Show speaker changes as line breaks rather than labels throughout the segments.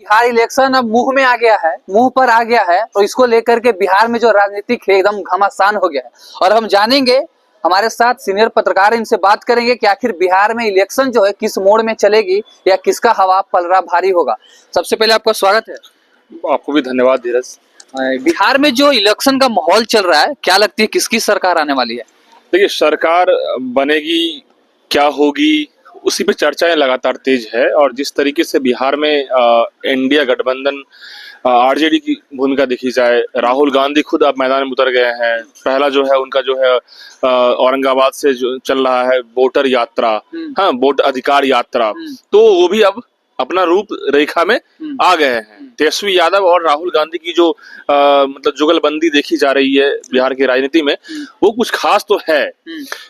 Bihar election अब मुंह में आ गया है, मुंह पर आ गया है, तो इसको लेकर के बिहार में जो राजनीतिक है एकदम घमासान हो गया है। और हम जानेंगे, हमारे साथ सीनियर पत्रकार, इनसे बात करेंगे कि आखिर बिहार में इलेक्शन जो है किस मोड़ में चलेगी या किसका हवा पलड़ा भारी होगा। सबसे पहले आपका स्वागत है।
आपको भी धन्यवाद धीरज।
बिहार में जो इलेक्शन का माहौल चल रहा है, क्या लगती है किसकी सरकार आने वाली है?
देखिए, सरकार बनेगी, क्या होगी, उसी पे चर्चाएं लगातार तेज है। और जिस तरीके से बिहार में इंडिया गठबंधन आरजेडी की भूमिका देखी जाए, राहुल गांधी खुद अब मैदान में उतर गए हैं। पहला जो है उनका जो है औरंगाबाद से जो चल रहा है वोटर यात्रा, हाँ, वोट अधिकार यात्रा, तो वो भी अब अपना रूप रेखा में आ गए हैं। तेजस्वी यादव और राहुल गांधी की जो मतलब जुगलबंदी देखी जा रही है बिहार की राजनीति में, वो कुछ खास तो है।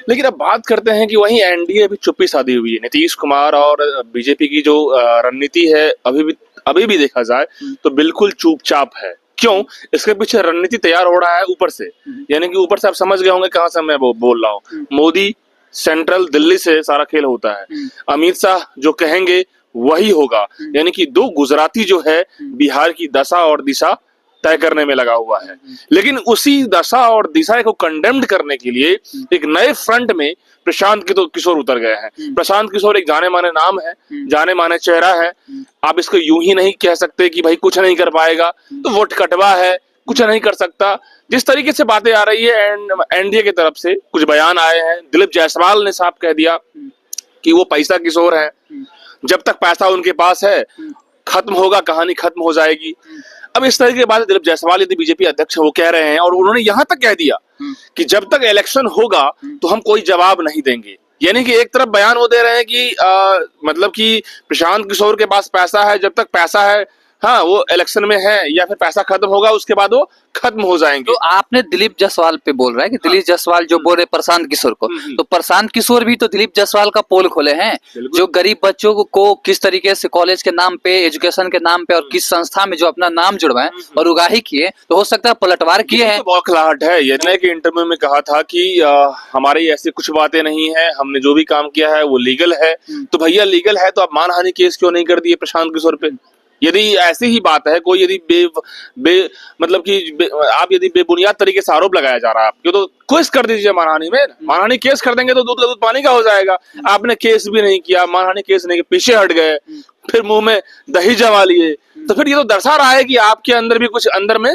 लेकिन अब बात करते हैं कि वहीं एनडीए भी चुप्पी साधी हुई है। नीतीश कुमार और बीजेपी की जो रणनीति है अभी भी देखा जाए तो बिल्कुल चुपचाप है। क्यों? इसके पीछे रणनीति तैयार हो रहा है ऊपर से, यानी कि ऊपर से आप समझ गए होंगे कहां से मैं बोल रहा हूँ। मोदी सेंट्रल दिल्ली से सारा खेल होता है। अमित शाह जो कहेंगे वही होगा, यानी कि दो गुजराती जो है बिहार की दशा और दिशा तय करने में लगा हुआ है। लेकिन उसी दशा और दिशा को कंडेम्ड करने के लिए एक नए फ्रंट में प्रशांत किशोर उतर गए हैं। प्रशांत किशोर एक जाने माने नाम है, जाने माने चेहरा है। आप इसको यूं ही नहीं कह सकते कि भाई कुछ नहीं कर पाएगा, तो वोट कटवा है, कुछ नहीं कर सकता। जिस तरीके से बातें आ रही है एनडीए की तरफ से कुछ बयान आए हैं, दिलीप जायसवाल ने साफ कह दिया कि वो पैसा किशोर है, जब तक पैसा उनके पास है खत्म होगा, कहानी खत्म हो जाएगी। अब इस तरह की बात दिलीप जायसवाल यदि बीजेपी अध्यक्ष वो कह रहे हैं, और उन्होंने यहां तक कह दिया कि जब तक इलेक्शन होगा तो हम कोई जवाब नहीं देंगे। यानी कि एक तरफ बयान वो दे रहे हैं कि मतलब कि प्रशांत किशोर के पास पैसा है, जब तक पैसा है, हाँ, वो इलेक्शन में है, या फिर पैसा खत्म होगा उसके बाद वो खत्म हो जाएंगे।
तो आपने दिलीप जायसवाल पे बोल रहा है कि दिलीप जायसवाल जो बोल रहे प्रशांत किशोर को, तो प्रशांत किशोर भी तो दिलीप जायसवाल का पोल खोले हैं, जो गरीब बच्चों को किस तरीके से कॉलेज के नाम पे, एजुकेशन के नाम पे और किस संस्था में जो अपना नाम जुड़वाए और उगाही किए, तो हो सकता है पलटवार किए हैं।
बौखलाहट है। ये कि इंटरव्यू में कहा था कि हमारी ऐसी कुछ बातें नहीं है, हमने जो भी काम किया है वो लीगल है। तो भैया लीगल है तो आप मानहानि केस क्यों नहीं कर दिए प्रशांत किशोर पे? यदि ऐसी ही बात है, कोई यदि मतलब कि आप यदि बेबुनियाद तरीके से आरोप लगाया जा रहा है आपके, तो केस कर दीजिए मानहानि में। मानहानि केस कर देंगे तो दूध का दूध पानी का हो जाएगा। आपने केस भी नहीं किया, मानहानि केस नहीं किया, पीछे हट गए, फिर मुंह में दही जमा लिए, तो फिर ये तो दर्शा रहा है कि आपके अंदर भी कुछ अंदर में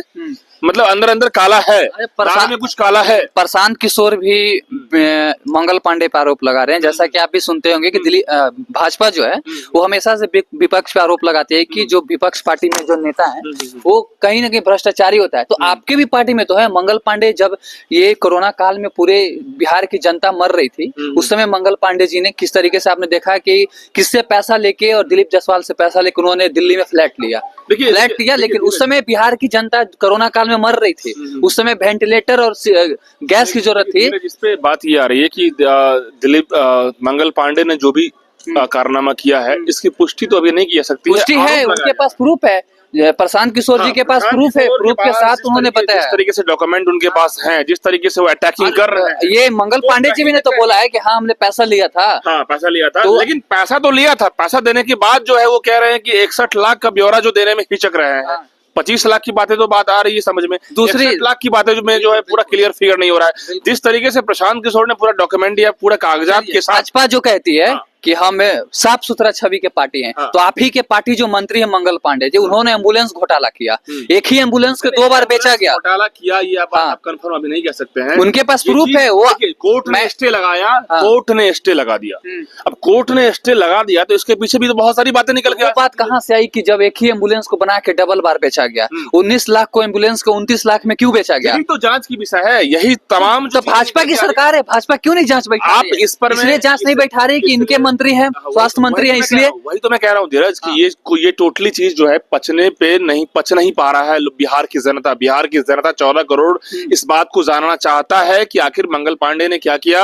मतलब अंदर अंदर काला है, दाल में कुछ काला है।
प्रशांत किशोर भी मंगल पांडे पर आरोप लगा रहे हैं, जैसा कि आप भी सुनते होंगे कि भाजपा जो है वो हमेशा से विपक्ष पे आरोप लगाती है कि जो विपक्ष पार्टी में जो नेता है वो कहीं ना कहीं भ्रष्टाचारी होता है। तो आपके भी पार्टी में तो है मंगल पांडे। जब ये कोरोना काल में पूरे बिहार की जनता मर रही थी, उस समय मंगल पांडे जी ने किस तरीके से, आपने देखा कि किससे पैसा लेके, और दिलीप जायसवाल से पैसा लेके उन्होंने दिल्ली में फ्लैट लिया, लेकिन उस समय बिहार की जनता कोरोना काल में मर रही थी, उस समय वेंटिलेटर और गैस की जरूरत थी।
जिस पे बात ये आ रही है कि दिलीप मंगल पांडे ने जो भी कारनामा किया है, इसकी पुष्टि तो अभी नहीं की जा सकती।
पुष्टि है, उनके पास प्रूफ है, प्रशांत किशोर जी के पास प्रूफ है, प्रूफ के साथ उन्होंने बताया,
जिस तरीके से डॉक्यूमेंट उनके पास हैं, जिस तरीके से वो अटैकिंग कर रहे हैं।
ये मंगल पांडे जी भी ने तो बोला है कि हाँ हमने पैसा लिया था।
हाँ, पैसा लिया था, लेकिन पैसा तो लिया था। पैसा देने के बाद जो है वो कह रहे हैं कि 61 लाख का ब्यौरा जो देने में हिचक रहे हैं। 25 लाख की बातें तो बात आ रही है समझ में, दूसरी 61 लाख की बातें जो है पूरा क्लियर फिगर नहीं हो रहा है। जिस तरीके से प्रशांत किशोर ने पूरा डॉक्यूमेंट या पूरा कागजात के साथ,
भाजपा जो कहती है कि हम साफ सुथरा छवि के पार्टी हैं, तो आप ही के पार्टी जो मंत्री है मंगल पांडे जी, उन्होंने एम्बुलेंस घोटाला किया। एक ही एम्बुलेंस के 2 बार बेचा गया।
घोटाला किया ये आप कंफर्म अभी नहीं कह सकते हैं,
उनके पास प्रूफ है। वो
कोर्ट ने स्टे लगाया, कोर्ट ने स्टे लगा दिया। अब कोर्ट ने स्टे लगा दिया तो इसके पीछे भी तो बहुत सारी बातें निकल गई।
बात कहाँ से आई कि जब एक ही एम्बुलेंस को बना के डबल बार बेचा गया, 19 लाख को एम्बुलेंस को 29 लाख में क्यों बेचा गया?
यही तो जांच की विषय है, यही तमाम।
तो भाजपा की सरकार है, भाजपा क्यों नहीं जांच बैठा?
आप इस पर
जांच नहीं बैठा रही कि इनके मंत्री है, मंत्री है, इसलिए
वही तो मैं कह रहा हूँ धीरज कि ये टोटली चीज जो है पच नहीं पा रहा है बिहार की जनता 14 करोड़ इस बात को जानना चाहता है कि आखिर मंगल पांडे ने क्या किया,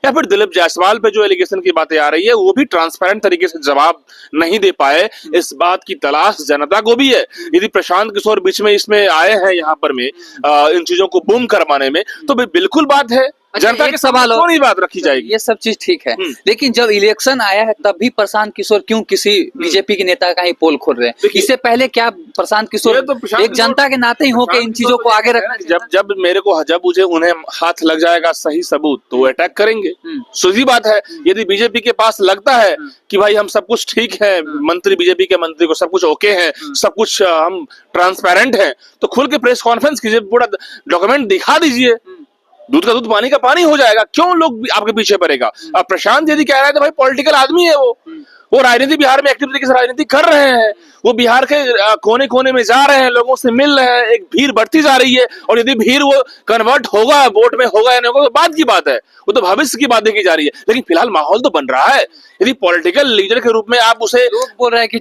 या फिर दिलीप जायसवाल पे जो एलिगेशन की बातें आ रही है वो भी ट्रांसपेरेंट तरीके से जवाब नहीं दे पाए। इस बात की तलाश जनता को भी है। यदि प्रशांत किशोर बीच में इसमें आए हैं यहाँ पर में इन चीजों को बूम करवाने में, तो बिल्कुल बात है जनता
एक
के
सवाल
सामने
और-
क्यों नहीं बात रखी जाएगी?
ये सब चीज ठीक है,
हम्म।
लेकिन जब इलेक्शन आया है तब भी प्रशांत किशोर क्यों किसी बीजेपी के नेता का ही पोल खोल रहे हैं?
देखिए-
इससे पहले क्या प्रशांत किशोर
ये तो प्रशांत
एक जनता के नाते ही हो के इन
प्रशांत
चीजों को
किशोर
आगे
तो
रखना
जब जब मेरे को जब मुझे उन्हें हाथ लग जाएगा सही सबूत तो वो अटैक करेंगे।
हम्म।
सीधी बात है, यदि बीजेपी के पास लगता है कि भाई हम सब कुछ ठीक है, मंत्री बीजेपी के मंत्री को सब कुछ ओके है, सब कुछ हम ट्रांसपेरेंट हैं, तो खुल के प्रेस कॉन्फ्रेंस कीजिए, पूरा डॉक्यूमेंट दिखा दीजिए, दूध का दूध पानी का पानी हो जाएगा। क्यों लोग आपके पीछे पड़ेगा? अब प्रशांत यदि कह रहा है तो भाई पॉलिटिकल आदमी है वो राजनीति बिहार में एक्टिव तरीके से राजनीति कर रहे हैं, वो बिहार के कोने कोने में जा रहे हैं, लोगों से मिल रहे हैं, एक भीड़ बढ़ती जा रही है, और यदि भीड़ वो कन्वर्ट होगा वोट में होगा या नहीं होगा तो बात की बात है, वो तो भविष्य की बात देखी जा रही है। लेकिन फिलहाल माहौल तो बन रहा है, यदि पॉलिटिकल लीडर के रूप में आप उसे
लोग बोल रहे हैं कि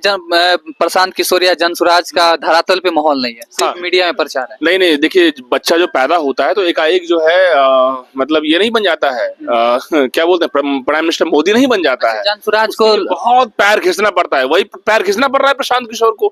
प्रशांत किशोर या जनसुराज का धरातल पे माहौल नहीं है, सिर्फ
हाँ।
मीडिया में प्रचार है।
नहीं नहीं, देखिए बच्चा जो पैदा होता है तो एकाएक जो है मतलब ये नहीं बन जाता है, क्या बोलते हैं, प्राइम मिनिस्टर मोदी नहीं बन जाता है।
जनसुराज को
बहुत पैर खींचना पड़ता है, वही पैर खींचना पड़ रहा है प्रशांत किशोर को।